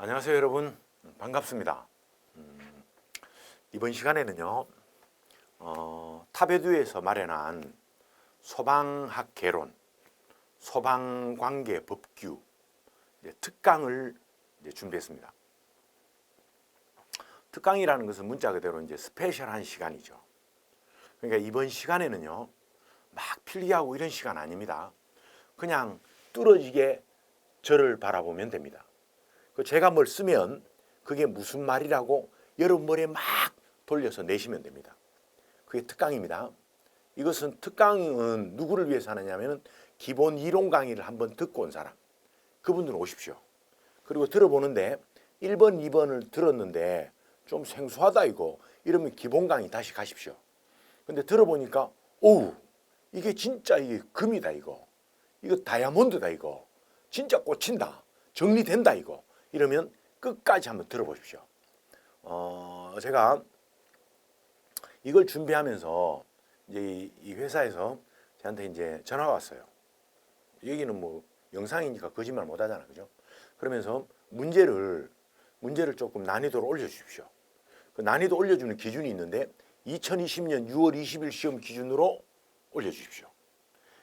안녕하세요 여러분, 반갑습니다. 이번 시간에는요 타베두에서 마련한 소방학 개론, 소방관계 법규 특강을 준비했습니다. 특강이라는 것은 문자 그대로 스페셜한 시간이죠. 그러니까 이번 시간에는요 막 필기하고 이런 시간 아닙니다. 그냥 뚫어지게 저를 바라보면 됩니다. 제가 뭘 쓰면 그게 무슨 말이라고 여러분 머리에 막 돌려서 내시면 됩니다. 그게 특강입니다. 이것은 특강은 누구를 위해서 하느냐면 기본 이론 강의를 한번 듣고 온 사람, 그분들은 오십시오. 그리고 들어보는데 1번, 2번을 들었는데 좀 생소하다 이거 이러면 기본 강의 다시 가십시오. 근데 들어보니까 오우 이게 진짜 이게 금이다 이거 다이아몬드다 이거 진짜 꽂힌다 정리된다 이거 이러면 끝까지 한번 들어보십시오. 제가 이걸 준비하면서 이 회사에서 저한테 전화가 왔어요. 여기는 뭐 영상이니까 거짓말 못 하잖아, 그죠? 그러면서 문제를 조금 난이도를 올려주십시오. 그 난이도 올려주는 기준이 있는데 2020년 6월 20일 시험 기준으로 올려주십시오.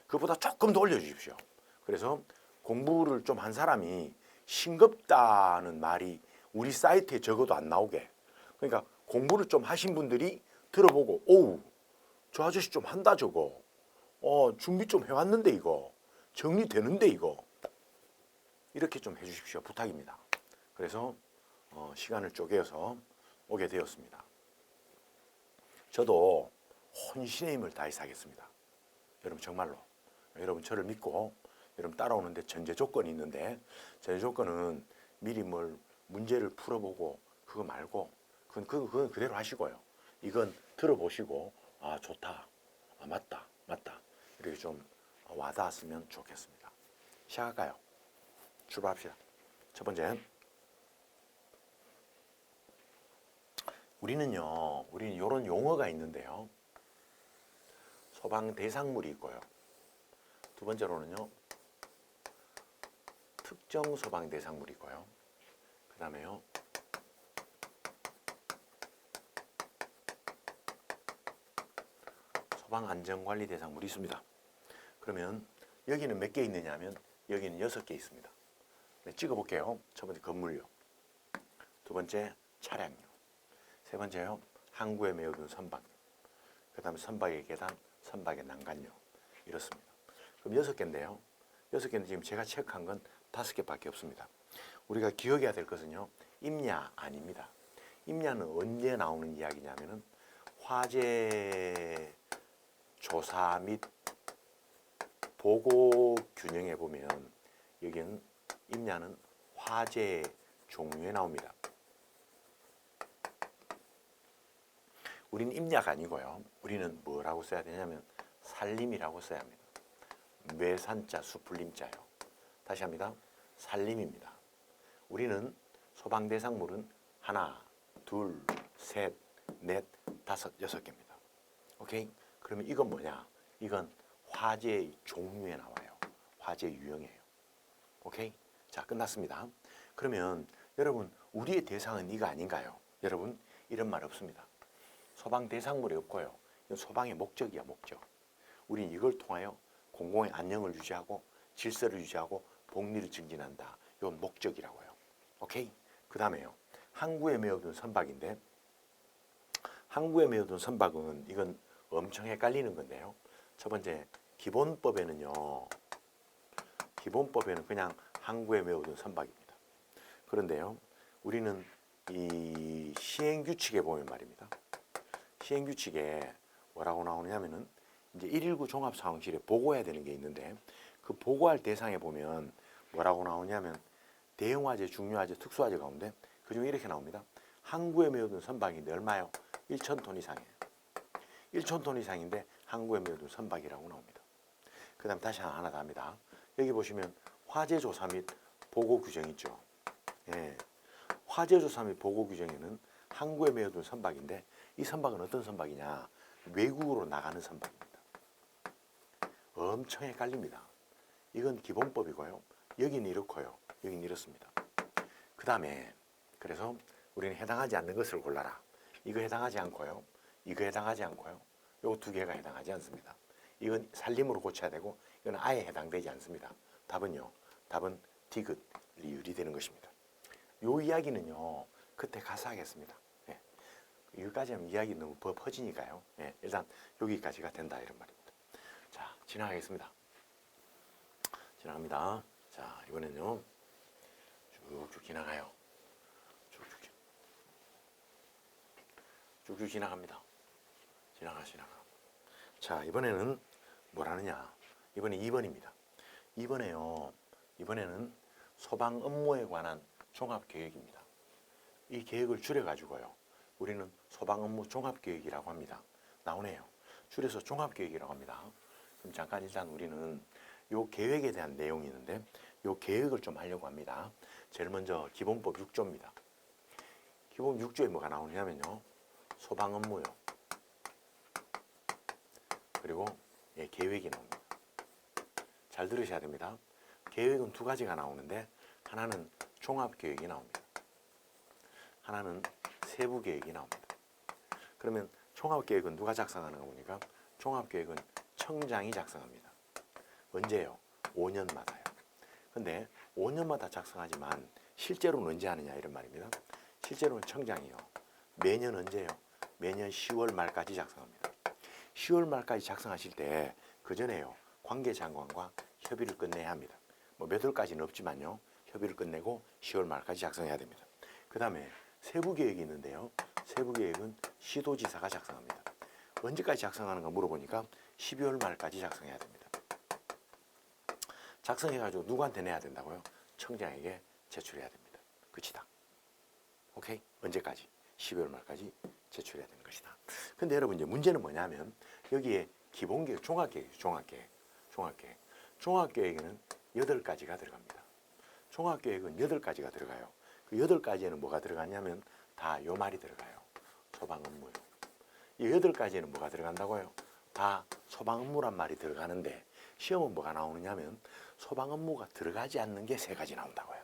그보다 조금 더 올려주십시오. 그래서 공부를 좀 한 사람이 싱겁다는 말이 우리 사이트에 적어도 안 나오게. 그러니까 공부를 좀 하신 분들이 들어보고 오우 저 아저씨 좀 한다 저거. 준비 좀 해왔는데 이거. 정리되는데 이거. 이렇게 좀 해주십시오. 부탁입니다. 그래서 시간을 쪼개서 오게 되었습니다. 저도 혼신의 힘을 다해서 하겠습니다. 여러분 정말로. 여러분 저를 믿고 여러분 따라오는데 전제 조건이 있는데 전제 조건은 미리 문제를 풀어보고 그거 말고 그건 그대로 하시고요. 이건 들어보시고 아 좋다, 아 맞다 이렇게 좀 와닿았으면 좋겠습니다. 시작할까요? 출발합시다. 첫 번째, 우리는 이런 용어가 있는데요. 소방 대상물이 있고요. 두 번째로는요. 특정 소방 대상물이고요. 그 다음에요. 소방 안전관리 대상물이 있습니다. 그러면 여기는 몇 개 있느냐 하면 여기는 6개 있습니다. 네, 찍어볼게요. 첫 번째 건물요. 두 번째 차량요. 세 번째요. 항구에 메어둔 선박. 그 다음에 선박의 계단, 선박의 난간요. 이렇습니다. 그럼 6개인데요. 6개인데 지금 제가 체크한 건 5개밖에 없습니다. 우리가 기억해야 될 것은요. 임야 아닙니다. 임야는 언제 나오는 이야기냐면은 화재 조사 및 보고 균형에 보면 여기는 임야는 화재 종류에 나옵니다. 우리는 임야가 아니고요. 우리는 뭐라고 써야 되냐면 산림이라고 써야 합니다. 매산자 수풀림자요. 다시 합니다. 산림입니다. 우리는 소방대상물은 하나, 둘, 셋, 넷, 다섯, 6개입니다. 오케이? 그러면 이건 뭐냐? 이건 화재의 종류에 나와요. 화재 유형이에요. 오케이? 자, 끝났습니다. 그러면 여러분, 우리의 대상은 이거 아닌가요? 여러분, 이런 말 없습니다. 소방 대상물이 없고요. 이건 소방의 목적이야, 목적. 우리는 이걸 통하여 공공의 안녕을 유지하고 질서를 유지하고 복리를 증진한다. 이건 목적이라고요. 오케이? 그 다음에요. 항구에 메어둔 선박인데 항구에 메어둔 선박은 이건 엄청 헷갈리는 건데요. 첫 번째 기본법에는 그냥 항구에 메어둔 선박입니다. 그런데요. 우리는 이 시행규칙에 보면 말입니다. 시행규칙에 뭐라고 나오냐면은 이제 119 종합상황실에 보고해야 되는 게 있는데 그 보고할 대상에 보면 뭐라고 나오냐면 대형화재, 중요화재, 특수화재 가운데 그중에 이렇게 나옵니다. 항구에 메어둔 선박인데 얼마요? 1,000톤 이상이에요. 1,000톤 이상인데 항구에 메어둔 선박이라고 나옵니다. 그 다음 다시 하나 더 합니다. 여기 보시면 화재 조사 및 보고 규정 있죠. 예. 화재 조사 및 보고 규정에는 항구에 메어둔 선박인데 이 선박은 어떤 선박이냐? 외국으로 나가는 선박입니다. 엄청 헷갈립니다. 이건 기본법이고요. 여기는 이렇고요. 여기는 이렇습니다. 그 다음에 그래서 우리는 해당하지 않는 것을 골라라. 이거 해당하지 않고요. 이거 해당하지 않고요. 요 두 개가 해당하지 않습니다. 이건 살림으로 고쳐야 되고 이건 아예 해당되지 않습니다. 답은요. 답은 디귿, 리을이 되는 것입니다. 요 이야기는요. 그때 가서 하겠습니다. 예. 여기까지 하면 이야기 너무 퍼지니까요. 예. 일단 여기까지가 된다 이런 말입니다. 자, 지나가겠습니다. 지나갑니다. 자, 이번에는요. 쭉쭉 지나가요. 쭉쭉 지나갑니다. 지나가. 자, 이번에는 뭐라느냐? 이번에 2번입니다. 이번에는 소방 업무에 관한 종합계획입니다. 이 계획을 줄여가지고요. 우리는 소방 업무 종합계획이라고 합니다. 나오네요. 줄여서 종합계획이라고 합니다. 그럼 잠깐 일단 우리는 요 계획에 대한 내용이 있는데 요 계획을 좀 하려고 합니다. 제일 먼저 기본법 6조입니다. 기본 6조에 뭐가 나오냐면요. 소방 업무요. 그리고 예, 계획이 나옵니다. 잘 들으셔야 됩니다. 계획은 두 가지가 나오는데 하나는 종합계획이 나옵니다. 하나는 세부계획이 나옵니다. 그러면 종합계획은 누가 작성하는가 보니까 종합계획은 청장이 작성합니다. 언제요? 5년마다요. 근데 5년마다 작성하지만 실제로는 언제 하느냐 이런 말입니다. 실제로는 청장이요. 매년 언제요? 매년 10월 말까지 작성합니다. 10월 말까지 작성하실 때 그 전에요. 관계장관과 협의를 끝내야 합니다. 뭐 몇 월까지는 없지만요. 협의를 끝내고 10월 말까지 작성해야 됩니다. 그 다음에 세부계획이 있는데요. 세부계획은 시도지사가 작성합니다. 언제까지 작성하는가 물어보니까 12월 말까지 작성해야 됩니다. 작성해가지고 누구한테 내야 된다고요? 청장에게 제출해야 됩니다. 끝이다. 오케이? 언제까지? 12월 말까지 제출해야 되는 것이다. 근데 여러분 이제 문제는 뭐냐면 여기에 기본계획, 종합계획에는 8가지가 들어갑니다. 종합계획은 8가지가 들어가요. 그 8가지에는 뭐가 들어가냐면 다 요 말이 들어가요. 소방 업무요. 이 8가지에는 뭐가 들어간다고요? 다 소방 업무란 말이 들어가는데 시험은 뭐가 나오느냐면 소방 업무가 들어가지 않는 게 3가지 나온다고요.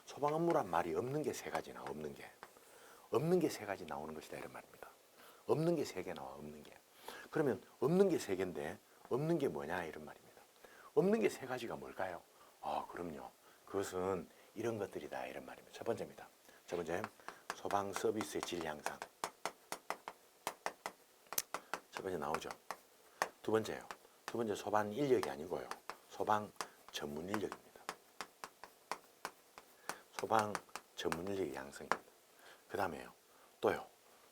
소방 업무란 말이 없는 게 3가지 나와. 없는 게 3가지 나오는 것이다 이런 말입니다. 없는 게 3개 나와. 없는 게. 그러면 없는 게 3개인데 없는 게 뭐냐 이런 말입니다. 없는 게 3가지가 뭘까요? 그럼요. 그것은 이런 것들이다 이런 말입니다. 첫 번째입니다. 첫 번째 소방 서비스의 질 향상. 첫 번째 나오죠. 두 번째요. 두 번째 소방 인력이 아니고요. 소방 전문 인력입니다. 소방 전문 인력의 양성입니다. 그 다음에요. 또요.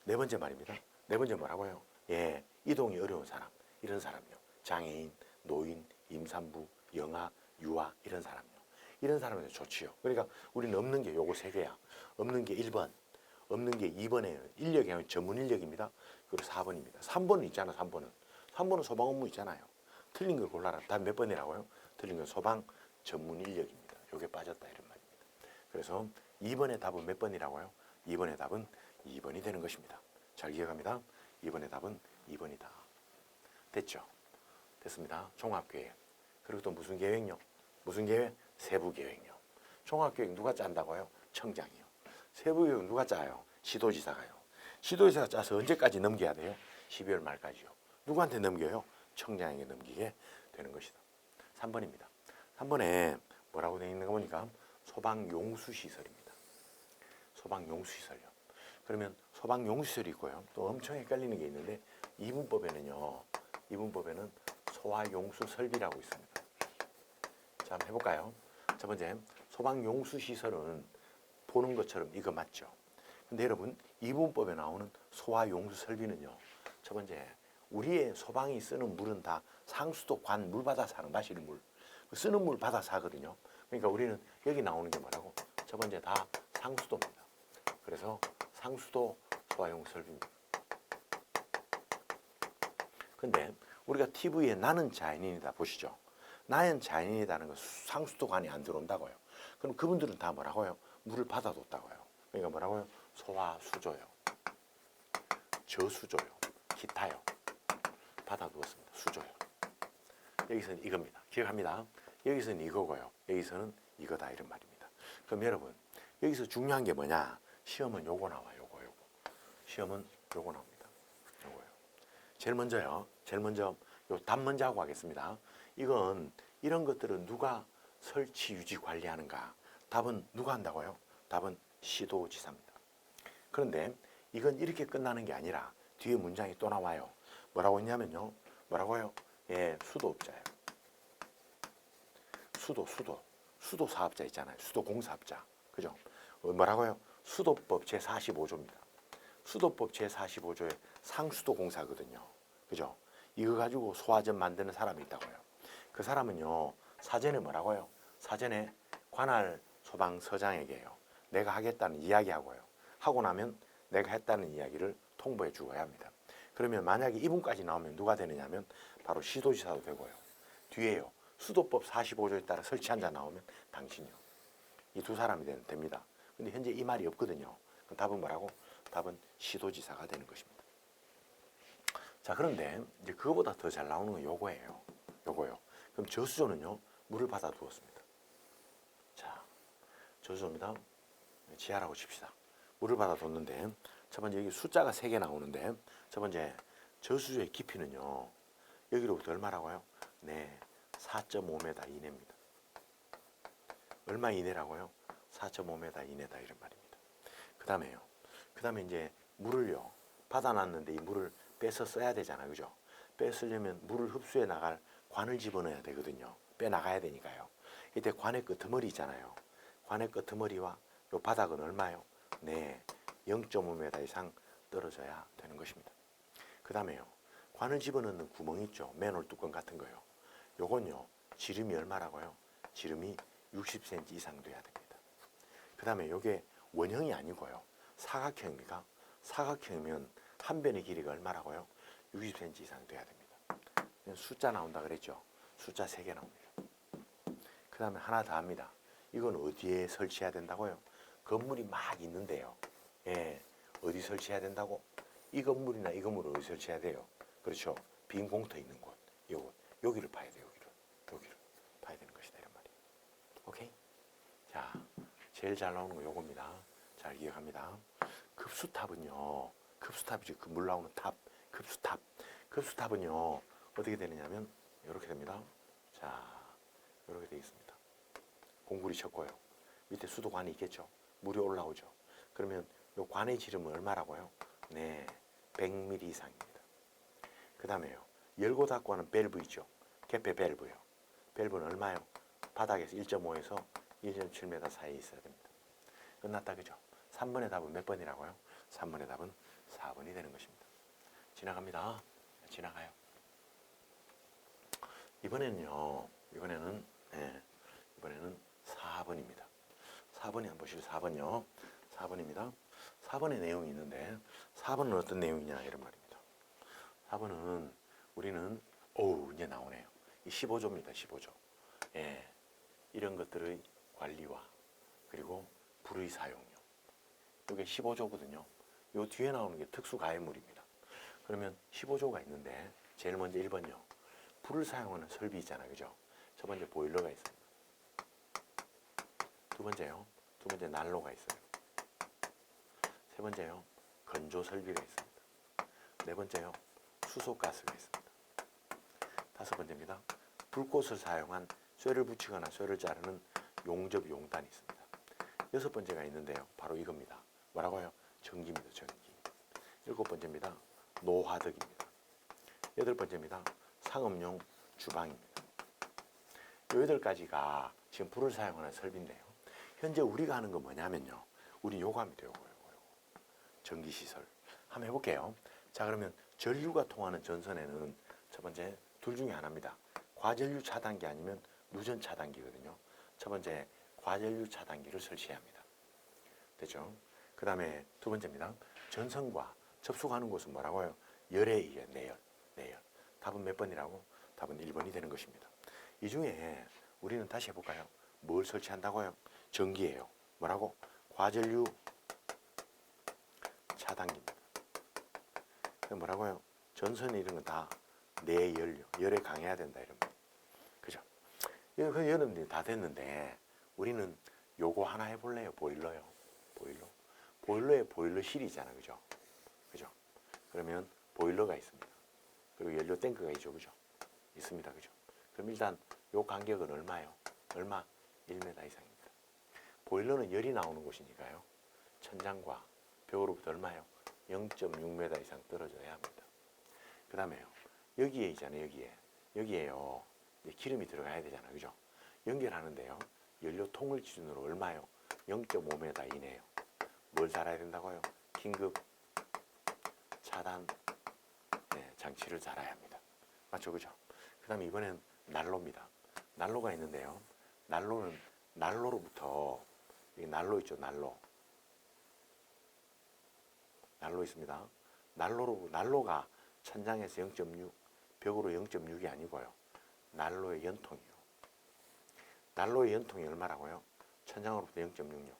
4번째 말입니다. 4번째 뭐라고요? 예, 이동이 어려운 사람. 이런 사람요. 장애인, 노인, 임산부, 영아, 유아 이런 사람요. 이런 사람은 좋지요. 그러니까 우리는 없는 게 요거 3개야. 없는 게 1번. 없는 게 2번에 인력이 아니라 전문 인력입니다. 그리고 4번입니다. 3번은 있잖아. 3번은 소방 업무 있잖아요. 틀린 걸 골라라. 답 몇 번이라고요? 틀린 건 소방 전문 인력입니다. 요게 빠졌다 이런 말입니다. 그래서 2번의 답은 몇 번이라고요? 2번의 답은 2번이 되는 것입니다. 잘 기억합니다. 2번의 답은 2번이다. 됐죠? 됐습니다. 종합계획. 그리고 또 무슨 계획요? 무슨 계획? 세부계획요. 종합계획 누가 짠다고요? 청장이요. 세부계획 누가 짜요? 시도지사가요. 시도지사가 짜서 언제까지 넘겨야 돼요? 12월 말까지요. 누구한테 넘겨요? 청장에게 넘기게 되는 것이다. 3번입니다. 3번에 뭐라고 되어 있는 거 보니까 소방용수시설입니다. 소방용수시설요. 그러면 소방용수시설이 있고요. 또 엄청 헷갈리는 게 있는데 이분법에는요. 이분법에는 소화용수설비라고 있습니다. 자, 한번 해볼까요? 첫 번째, 소방용수시설은 보는 것처럼 이거 맞죠? 근데 여러분, 이분법에 나오는 소화용수설비는요. 첫 번째, 우리의 소방이 쓰는 물은 다 상수도 관 물 받아 사는 마시는 물. 쓰는 물 받아 사거든요. 그러니까 우리는 여기 나오는 게 뭐라고? 첫 번째 다 상수도입니다. 그래서 상수도 소화용수설비입니다. 근데 우리가 TV에 나는 자연인이다 보시죠. 나는 자연인이라는 거 상수도관이 안 들어온다고요. 그럼 그분들은 다 뭐라고요? 물을 받아뒀다고요. 그러니까 뭐라고요? 소화수조요. 저수조요. 기타요. 받아두었습니다. 수조요. 여기서는 이겁니다. 기억합니다. 여기서는 이거고요. 여기서는 이거다 이런 말입니다. 그럼 여러분 여기서 중요한 게 뭐냐? 시험은 요거 나와, 요거. 시험은 요거 나옵니다. 요거요. 제일 먼저 요 답 먼저 하고 하겠습니다. 이건 이런 것들은 누가 설치, 유지, 관리하는가? 답은 누가 한다고요? 답은 시도지사입니다. 그런데 이건 이렇게 끝나는 게 아니라 뒤에 문장이 또 나와요. 뭐라고 했냐면요. 뭐라고요? 예, 수도업자예요. 수도 사업자 있잖아요. 수도 공사업자. 그죠? 뭐라고요? 수도법 제45조입니다. 수도법 제45조의 상수도 공사거든요. 그죠? 이거 가지고 소화전 만드는 사람이 있다고요. 그 사람은요, 사전에 뭐라고요? 사전에 관할 소방서장에게요. 내가 하겠다는 이야기하고요. 하고 나면 내가 했다는 이야기를 통보해 주어야 합니다. 그러면 만약에 이분까지 나오면 누가 되느냐면 바로 시도지사도 되고요. 뒤에요. 수도법 45조에 따라 설치한 자 나오면 당신이요. 이 두 사람이 됩니다. 근데 현재 이 말이 없거든요. 그럼 답은 뭐라고? 답은 시도지사가 되는 것입니다. 자, 그런데 이제 그거보다 더 잘 나오는 건 요거예요. 요거요. 그럼 저수조는요, 물을 받아 두었습니다. 자, 저수조입니다. 지하라고 칩시다. 물을 받아 뒀는데, 첫 번째 여기 숫자가 3개 나오는데, 첫 번째 저수조의 깊이는요, 여기로부터 얼마라고요? 네, 4.5m 이내입니다. 얼마 이내라고요? 4.5m 이내다 이런 말입니다. 그 다음에 이제 물을요, 받아놨는데 이 물을 빼서 써야 되잖아요. 그죠? 빼쓰려면 물을 흡수해 나갈 관을 집어넣어야 되거든요. 빼나가야 되니까요. 이때 관의 끄트머리 있잖아요. 관의 끄트머리와 요 바닥은 얼마요? 네, 0.5m 이상 떨어져야 되는 것입니다. 그 다음에요, 관을 집어넣는 구멍 있죠? 맨홀 뚜껑 같은 거요. 요건요, 지름이 얼마라고요? 지름이 60cm 이상 돼야 됩니다. 그 다음에 요게 원형이 아니고요, 사각형입니까? 사각형이면 한 변의 길이가 얼마라고요? 60cm 이상 돼야 됩니다. 숫자 나온다 그랬죠? 숫자 3개 나옵니다. 그 다음에 하나 더 합니다. 이건 어디에 설치해야 된다고요? 건물이 막 있는데요. 예, 어디 설치해야 된다고? 이 건물이나 이 건물을 어디 설치해야 돼요? 그렇죠? 빈 공터 있는 곳. 요거, 여기를 봐야 돼요. 여기를 봐야 되는 것이다 이런 말이에요. 오케이? 자, 제일 잘 나오는 거 요겁니다. 잘 기억합니다. 급수탑은요, 급수탑이죠. 그 물 나오는 탑, 급수탑. 급수탑은요, 어떻게 되느냐면 이렇게 됩니다. 자, 이렇게 되어 있습니다. 공구리 쳤고요. 밑에 수도관이 있겠죠. 물이 올라오죠. 그러면 요 관의 지름은 얼마라고요? 네, 100mm 이상입니다. 그 다음에요, 열고 닫고 하는 밸브 있죠. 개폐 밸브요. 밸브는 얼마요? 바닥에서 1.5에서 1.7m 사이에 있어야 됩니다. 끝났다, 그죠? 3번의 답은 몇 번이라고요? 3번의 답은 4번이 되는 것입니다. 지나갑니다. 지나가요. 이번에는 4번입니다. 4번이 한번 보시죠. 4번요. 4번입니다. 4번의 내용이 있는데 4번은 어떤 내용이냐 이런 말입니다. 4번은 우리는 이제 나오네요. 이 15조입니다. 15조. 예, 이런 것들의 관리와 그리고 불의 사용료. 이게 15조거든요. 요 뒤에 나오는 게 특수가해물입니다. 그러면 15조가 있는데 제일 먼저 1번요. 불을 사용하는 설비 있잖아요. 그죠? 첫 번째 보일러가 있습니다. 두 번째 난로가 있어요. 세 번째요. 건조 설비가 있습니다. 네 번째요. 수소가스가 있습니다. 다섯 번째입니다. 불꽃을 사용한 쇠를 붙이거나 쇠를 자르는 용접 용단이 있습니다. 여섯 번째가 있는데요. 바로 이겁니다. 뭐라고요? 전기입니다. 전기. 일곱 번째입니다. 노화덕입니다. 여덟 번째입니다. 상업용 주방입니다. 요 8가지가 지금 불을 사용하는 설비인데요. 현재 우리가 하는 건 뭐냐면요. 우리 요거 하면 돼요. 요거. 전기시설. 한번 해볼게요. 자, 그러면 전류가 통하는 전선에는 첫 번째 둘 중에 하나입니다. 과전류 차단기 아니면 누전 차단기거든요. 첫 번째 과전류 차단기를 설치해야 합니다. 됐죠? 그 다음에 두 번째입니다. 전선과 접촉하는 곳은 뭐라고요? 열에 의해 내열. 답은 몇 번이라고? 답은 1번이 되는 것입니다. 이 중에 우리는 다시 해볼까요? 뭘 설치한다고요? 전기예요. 뭐라고? 과전류 차단기입니다. 뭐라고요? 전선이 이런 건 다 내열요. 열에 강해야 된다 이런 거. 그죠? 그 여러분들이 다 됐는데 우리는 요거 하나 해볼래요? 보일러요. 보일러. 보일러에 보일러실이잖아, 그죠? 그죠? 그러면 보일러가 있습니다. 그리고 연료 탱크가 있죠, 그죠? 있습니다, 그죠? 그럼 일단 요 간격은 얼마요? 얼마? 1m 이상입니다. 보일러는 열이 나오는 곳이니까요. 천장과 벽으로부터 얼마요? 0.6m 이상 떨어져야 합니다. 그 다음에요. 여기에 있잖아요, 여기에요. 이제 기름이 들어가야 되잖아요, 그죠? 연결하는데요. 연료통을 기준으로 얼마요? 0.5m 이내요. 뭘 달아야 된다고요? 긴급 차단 장치를 달아야 합니다. 맞죠, 그죠? 그 다음에 이번엔 난로입니다. 난로가 있는데요. 난로로부터 여기 난로 있죠, 난로 있습니다. 난로가 천장에서 0.6, 벽으로 0.6이 아니고요. 난로의 연통이요. 난로의 연통이 얼마라고요? 천장으로부터 0.66.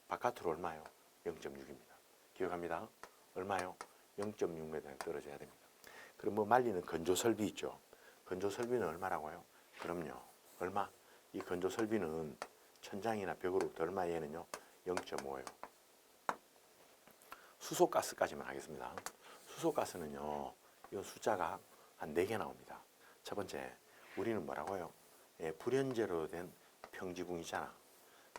바깥으로 얼마요? 0.6입니다. 기억합니다. 얼마요? 0.6m 떨어져야 됩니다. 그럼 뭐 말리는 건조 설비 있죠. 건조 설비는 얼마라고요? 그럼요. 얼마? 이 건조 설비는 천장이나 벽으로부터 얼마 얘는요? 0.5예요. 수소가스까지만 하겠습니다. 수소가스는요. 이 숫자가 한 4개 나옵니다. 첫 번째, 우리는 뭐라고요? 불연제로 된 평지붕이잖아.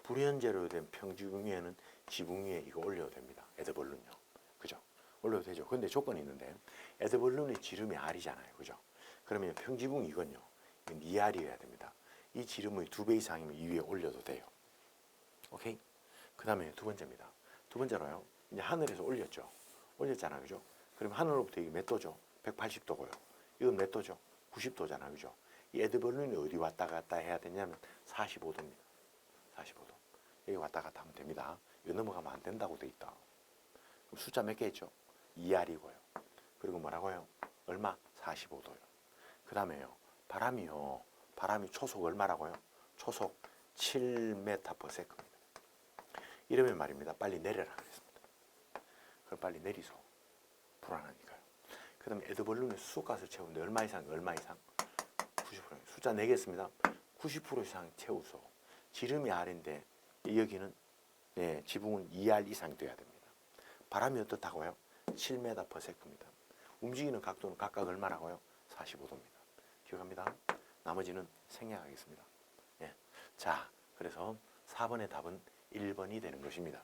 불연제로 된 평지붕 위에는 지붕 위에 이거 올려도 됩니다. 에드벌룬요. 그죠? 올려도 되죠. 근데 조건이 있는데 에드벌룬의 지름이 R이잖아요. 그죠? 그러면 평지붕 이건요. 이건 2R이어야 됩니다. 이 지름의 2배 이상이면 이 위에 올려도 돼요. 오케이? 그 다음에 두 번째입니다. 두 번째로요. 이제 하늘에서 올렸죠. 올렸잖아요. 그죠? 그럼 하늘로부터 이게 몇 도죠? 180도고요. 이건 몇 도죠? 90도잖아요. 그죠? 이 에드벌룬이 어디 왔다 갔다 해야 되냐면 45도입니다. 45도. 여기 왔다 갔다 하면 됩니다. 이거 넘어가면 안 된다고 돼 있다. 그럼 숫자 몇 개 있죠? 2R이고요. 그리고 뭐라고요? 얼마? 45도요. 그 다음에요. 바람이 초속 얼마라고요? 초속 7m/s입니다. 이러면 말입니다. 빨리 내려라 그랬습니다. 그럼 빨리 내리소. 불안하니까요. 그 다음에 에드벌룬에 수소가스 채우는데 얼마 이상? 90%. 숫자 내겠습니다. 90% 이상 채우소. 지름이 R인데 여기는 지붕은 2R 이상 돼야 됩니다. 바람이 어떻다고요? 7m/s입니다. 움직이는 각도는 각각 얼마라고요? 45도입니다. 기억합니다. 나머지는 생략하겠습니다. 자, 그래서 4번의 답은 1번이 되는 것입니다.